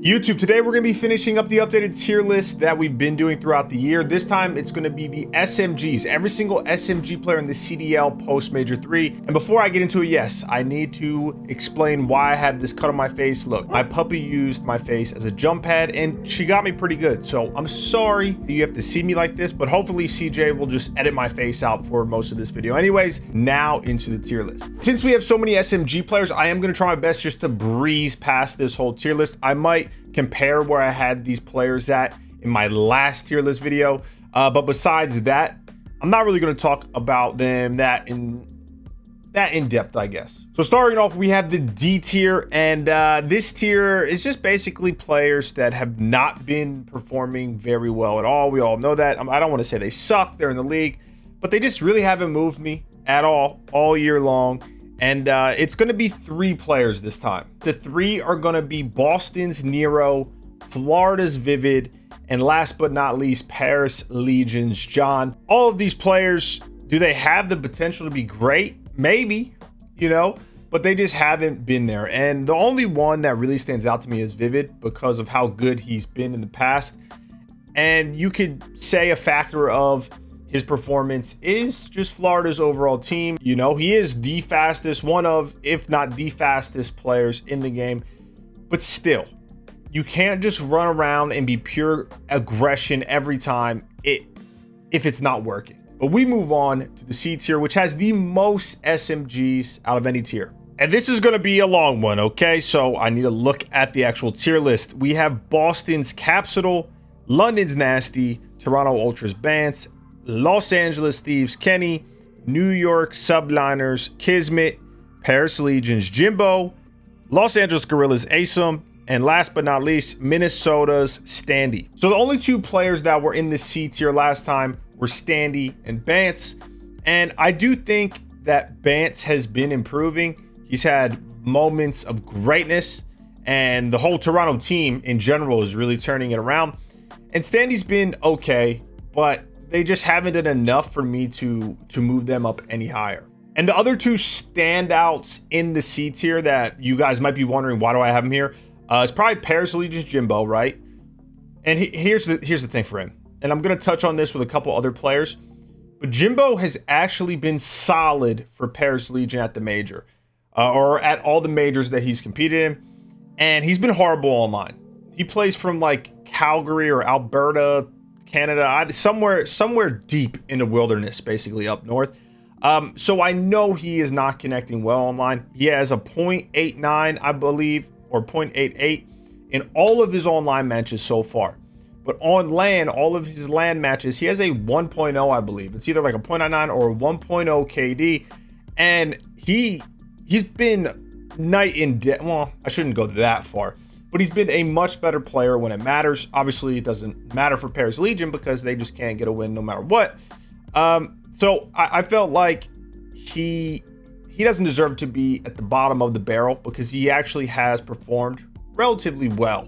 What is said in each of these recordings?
YouTube, today we're going to be finishing up the updated tier list that we've been doing throughout the year. This time it's going to be the SMGs, every single SMG player in the CDL post Major 3. And before I get into it, yes, I need to explain why I have this cut on my face. Look, my puppy used my face as a jump pad and she got me pretty good. So I'm sorry that you have to see me like this, but hopefully CJ will just edit my face out for most of this video. Anyways, now into the tier list. Since we have so many SMG players, I am going to try my best just to breeze past this whole tier list. I might compare where I had these players at in my last tier list video, but besides that, I'm not really going to talk about them that in depth, I guess. So starting off, we have the D tier, and this tier is just basically players that have not been performing very well at all. We all know that. I don't want to say they suck, they're in the league, but they just really haven't moved me at all year long. And it's going to be 3 players this time. The 3 are going to be Boston's Nero, Florida's Vivid, and last but not least, Paris Legion's John. All of these players, do they have the potential to be great? Maybe, you know, but they just haven't been there. And the only one that really stands out to me is Vivid because of how good he's been in the past. And you could say a factor of his performance is just Florida's overall team. You know, he is the fastest, one of, if not the fastest players in the game. But still, you can't just run around and be pure aggression every time if it's not working. But we move on to the C tier, which has the most SMGs out of any tier. And this is going to be a long one, okay? So I need to look at the actual tier list. We have Boston's Capsule, London's Nasty, Toronto Ultras Bance, Los Angeles Thieves Kenny, New York Subliners Kismet, Paris Legion's Jimbo, Los Angeles Gorillas Asum, and last but not least, Minnesota's Standy. So the only 2 players that were in the C tier last time were Standy and Bance. And I do think that Bance has been improving. He's had moments of greatness, and the whole Toronto team in general is really turning it around. And Standy's been okay, but they just haven't done enough for me to move them up any higher. And the other 2 standouts in the C tier that you guys might be wondering, why do I have him here? It's probably Paris Legion's Jimbo, right? And here's the thing for him. And I'm going to touch on this with a couple other players. But Jimbo has actually been solid for Paris Legion at the major. Or at all the majors that he's competed in. And he's been horrible online. He plays from like Calgary or Alberta, Canada, somewhere deep in the wilderness, basically up north. So I know he is not connecting well online. He has a 0.89, I believe, or 0.88 in all of his online matches so far. But on LAN, all of his LAN matches, he has a 1.0, I believe. It's either like a 0.99 or a 1.0 KD. And he's been night and day. Well, I shouldn't go that far. But he's been a much better player when it matters. Obviously, it doesn't matter for Paris Legion because they just can't get a win no matter what. So I felt like he doesn't deserve to be at the bottom of the barrel because he actually has performed relatively well.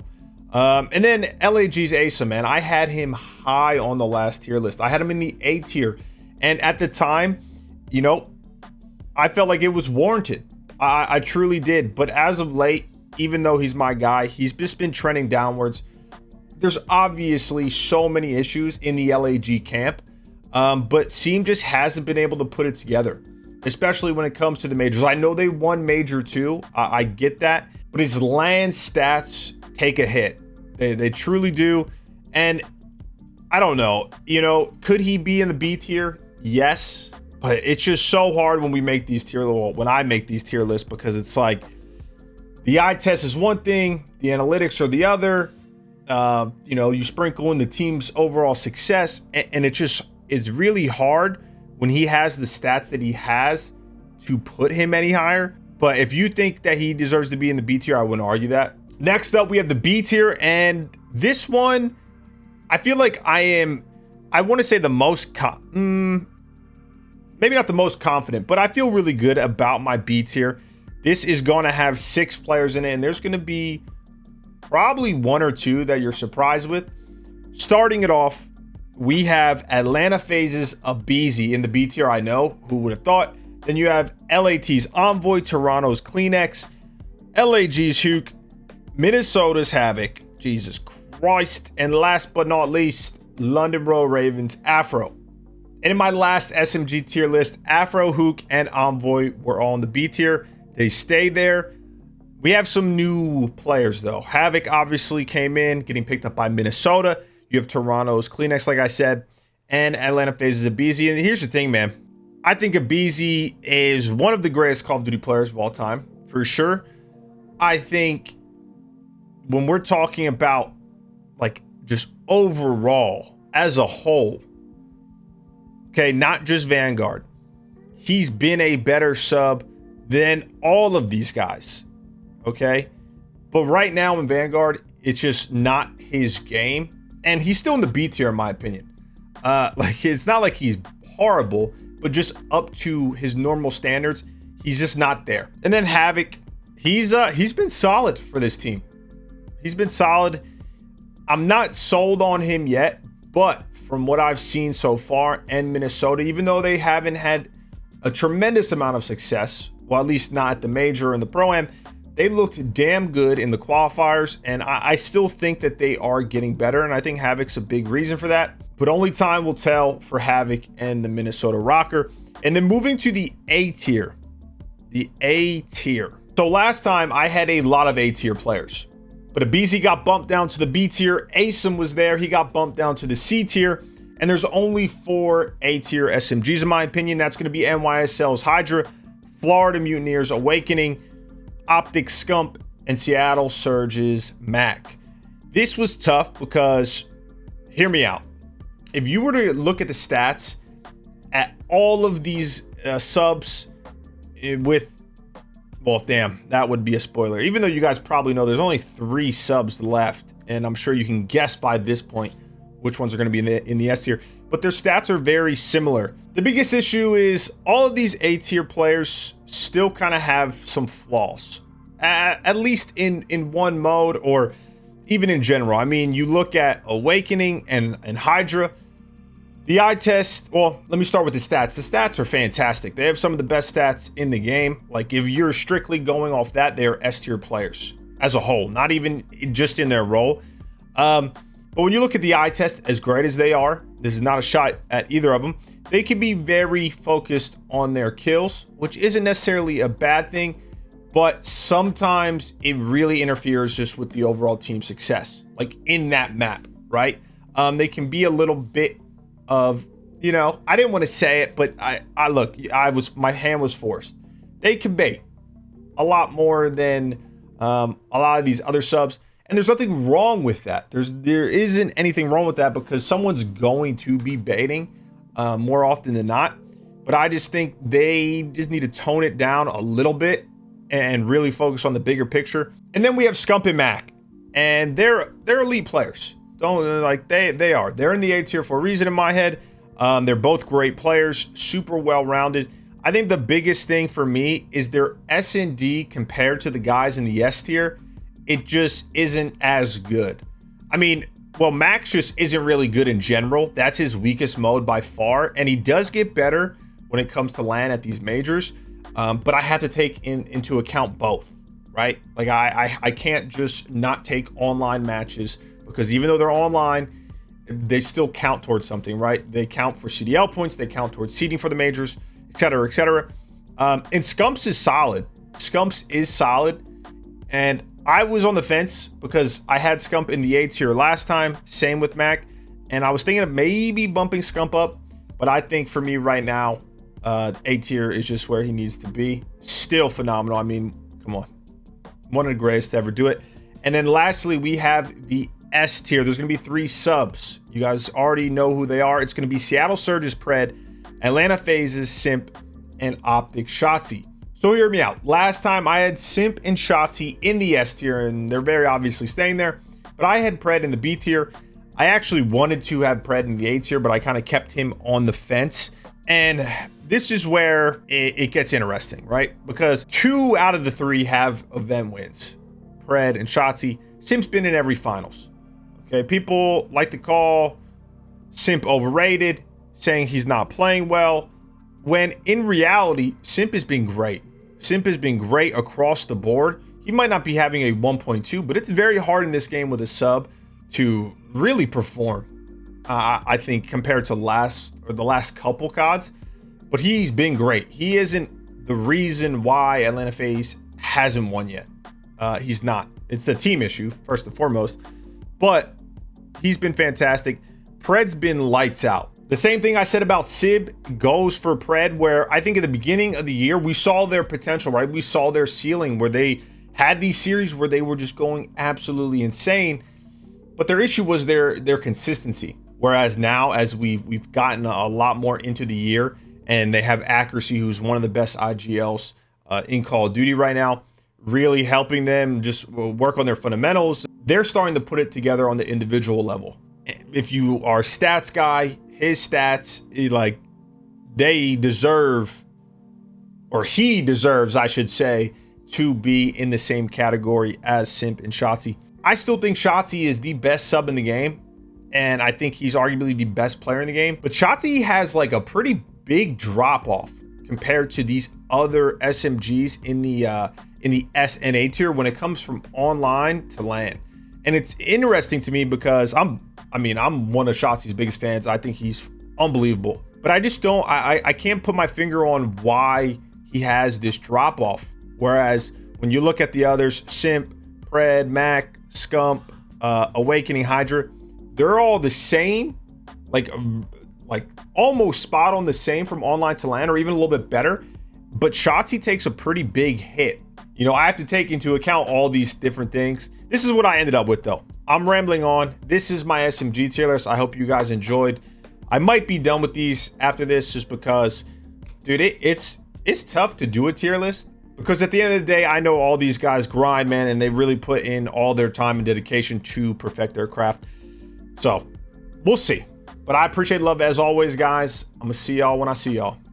And then LAG's Asa, man, I had him high on the last tier list. I had him in the A tier. And at the time, you know, I felt like it was warranted. I truly did. But as of late, even though he's my guy, he's just been trending downwards. There's obviously so many issues in the LAG camp, but Seam just hasn't been able to put it together, especially when it comes to the majors. I know they won Major 2. I get that, but his LAN stats take a hit. They truly do. And I don't know, you know, could he be in the B tier? Yes, but it's just so hard when we make these tier, well, when I make these tier lists, because it's like, the eye test is one thing, the analytics are the other. You know, you sprinkle in the team's overall success, and it's really hard when he has the stats that he has to put him any higher. But if you think that he deserves to be in the B tier, I wouldn't argue that. Next up, we have the B tier, and this one, I feel like I want to say the most, maybe not the most confident, but I feel really good about my B tier. This is going to have 6 players in it, and there's going to be probably 1 or 2 that you're surprised with. Starting it off, we have Atlanta FaZe's OAKBOYZ in the B tier. I know, who would have thought. Then you have LAT's Envoy, Toronto's Kleenex, LAG's Huke, Minnesota's Havoc, Jesus Christ. And last but not least, London Royal Ravens, Afro. And in my last SMG tier list, Afro, Hook, and Envoy were all in the B tier. They stayed there. We have some new players, though. Havoc obviously came in, getting picked up by Minnesota. You have Toronto's Kleenex, like I said, and Atlanta Phases OAKBOYZ. And here's the thing, man. I think OAKBOYZ is one of the greatest Call of Duty players of all time, for sure. I think when we're talking about, like, just overall, as a whole, okay, not just Vanguard, he's been a better sub than all of these guys, okay? But right now in Vanguard, it's just not his game. And he's still in the B tier, in my opinion. Like, it's not like he's horrible, but just up to his normal standards, he's just not there. And then Havoc, he's been solid for this team. He's been solid. I'm not sold on him yet, but from what I've seen so far in Minnesota, even though they haven't had a tremendous amount of success, well, at least not at the major and the pro-am, they looked damn good in the qualifiers, and I still think that they are getting better, and I think Havoc's a big reason for that. But only time will tell for Havoc and the Minnesota Rocker. And then moving to the A tier. The A tier. So last time I had a lot of A tier players, but OAKBOYZ got bumped down to the B tier. Asim was there. He got bumped down to the C tier. And there's only 4 A tier SMGs, in my opinion. That's going to be NYSL's Hydra, Florida Mutineers Awakening, Optic Scump, and Seattle Surge's Mack. This was tough because, hear me out. If you were to look at the stats at all of these subs with, well, damn, that would be a spoiler. Even though you guys probably know there's only 3 subs left, and I'm sure you can guess by this point which ones are going to be in the S tier, but their stats are very similar. The biggest issue is all of these A tier players still kind of have some flaws, at least in one mode or even in general. I mean, you look at Awakening and Hydra, the eye test, well, let me start with the stats. The stats are fantastic. They have some of the best stats in the game. Like, if you're strictly going off that, they are S tier players as a whole, not even just in their role. But when you look at the eye test, as great as they are, this is not a shot at either of them, they can be very focused on their kills, which isn't necessarily a bad thing, but sometimes it really interferes just with the overall team success, like in that map, right? They can be a little bit of, you know, I didn't want to say it, but my hand was forced. They can bait a lot more than a lot of these other subs. And there's nothing wrong with that. There isn't anything wrong with that because someone's going to be baiting more often than not. But I just think they just need to tone it down a little bit and really focus on the bigger picture. And then we have Scump and Mack, and they're elite players. They're in the A tier for a reason in my head. They're both great players, super well-rounded. I think the biggest thing for me is their S&D compared to the guys in the S tier. It just isn't as good. I mean, well, Mack just isn't really good in general. That's his weakest mode by far. And he does get better when it comes to LAN at these majors. But I have to take into account both, right? Like, I can't just not take online matches because even though they're online, they still count towards something, right? They count for CDL points. They count towards seeding for the majors, et cetera, et cetera. And Scumps is solid. Scumps is solid. And I was on the fence because I had Scump in the A tier last time, same with Mack, and I was thinking of maybe bumping Scump up, but I think for me right now, A tier is just where he needs to be. Still phenomenal. I mean, come on. One of the greatest to ever do it. And then lastly, we have the S tier. There's going to be 3 subs. You guys already know who they are. It's going to be Seattle Surge's Pred, Atlanta Phases Simp, and Optic Shotzzy. So hear me out. Last time I had Simp and Shotzzy in the S tier, and they're very obviously staying there. But I had Pred in the B tier. I actually wanted to have Pred in the A tier, but I kind of kept him on the fence. And this is where it gets interesting, right? Because 2 out of the 3 have event wins. Pred and Shotzzy. Simp's been in every finals. Okay, people like to call Simp overrated, saying he's not playing well, when in reality, Simp has been great. Simp has been great across the board. He might not be having a 1.2, but it's very hard in this game with a sub to really perform. I think compared to the last couple CODs, but he's been great. He isn't the reason why Atlanta FaZe hasn't won yet. He's not. It's a team issue first and foremost, but he's been fantastic. Pred's been lights out. The same thing I said about Sib goes for Pred, where I think at the beginning of the year we saw their potential, right? We saw their ceiling where they had these series where they were just going absolutely insane, but their issue was their consistency. Whereas now, as we've gotten a lot more into the year, and they have Accuracy, who's one of the best IGLs in Call of Duty right now, really helping them just work on their fundamentals. They're starting to put it together on the individual level. If you are a stats guy, his stats, like, they deserve, or he deserves, I should say, to be in the same category as Simp and Shotzzy. I still think Shotzzy is the best sub in the game, and I think he's arguably the best player in the game. But Shotzzy has like a pretty big drop off compared to these other SMGs in the S and A tier when it comes from online to LAN. And it's interesting to me because I'm one of Shotzzy's biggest fans. I think he's unbelievable, but I just don't, I can't put my finger on why he has this drop off. Whereas when you look at the others, Simp, Pred, Mack, Scump, Awakening, Hydra, they're all the same, like almost spot on the same from online to LAN, or even a little bit better. But Shotzzy takes a pretty big hit. You know, I have to take into account all these different things. This is what I ended up with, though. I'm rambling on. This is my SMG tier list. I hope you guys enjoyed. I might be done with these after this, just because, dude, it's tough to do a tier list, because at the end of the day, I know all these guys grind, man, and they really put in all their time and dedication to perfect their craft. So we'll see. But I appreciate love as always, guys. I'm gonna see y'all when I see y'all.